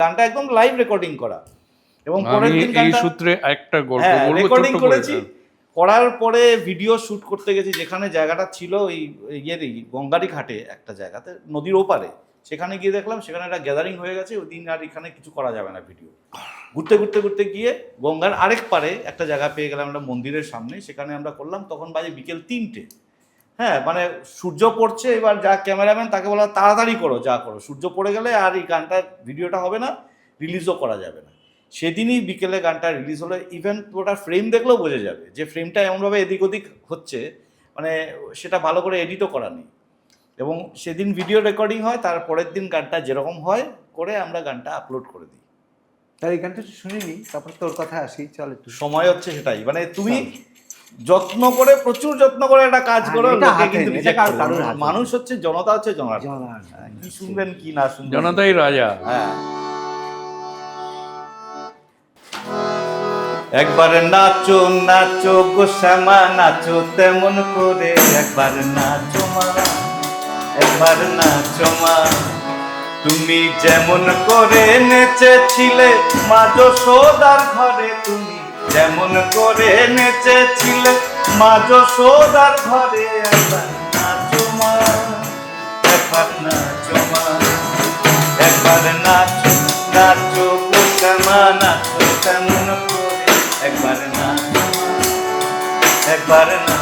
গানটা একদম live recording করা। এবং পরের দিন এই সূত্রে একটা গল্প বলবো, রেকর্ডিং করেছি। করার পরে ভিডিও শুট করতে গেছি, যেখানে জায়গাটা ছিল ওই ইয়েরই গঙ্গারি ঘাটে একটা জায়গাতে, নদীর ওপারে। সেখানে গিয়ে দেখলাম সেখানে একটা গ্যাদারিং হয়ে গেছে, ওই দিন আর এখানে কিছু করা যাবে না ভিডিও। ঘুরতে ঘুরতে ঘুরতে গিয়ে গঙ্গার আরেক পারে একটা জায়গা পেয়ে গেলাম একটা মন্দিরের সামনে, সেখানে আমরা করলাম। তখন বাজে বিকেল 3টে। হ্যাঁ, মানে সূর্য পড়ছে। এবার যা ক্যামেরাম্যান তাকে বলা তাড়াতাড়ি করো, যা করো, সূর্য পড়ে গেলে আর এই গানটার ভিডিওটা হবে না, রিলিজও করা যাবে না। সেদিনই বিকেলে গানটা রিলিজ হলো। ইভেন ওটা ফ্রেম দেখলেও বোঝা যাবে যে ফ্রেমটা এমনভাবে এদিক ওদিক হচ্ছে, মানে সেটা ভালো করে এডিটও করা নেই। এবং সেদিন ভিডিও রেকর্ডিং হয়, তার পরের দিন গানটা যেরকম হয় করে আমরা গানটা আপলোড করে দিই। তার এই গানটা শুনিনি, তারপর তোর কথায় আসি, চল একটু। সময় হচ্ছে সেটাই, মানে তুমি যত্ন করে, প্রচুর যত্ন করে একটা কাজ করো, লোকে কিন্তু মানুষ হচ্ছে, জনতা হচ্ছে জনার্দন। কি শুনবেন কি না শুনবেন, জনতাই রাজা। হ্যাঁ। একবার নাচো নাচো গো শ্যামা, নাচো তেমন করে, একবার নাচো মা, একবার নাচো মা। তুমি যেমন করে নেচেছিলে মা যশোদার ঘরে, তুমি যেমন করে নেচেছিলে মা যশোদার ঘরে, একবার নাচো মা, একবার নাচো মা, একবার নাচো নাচো গো শ্যামা, নাচো তেমন করে, একবার নাচো, একবার নাচো।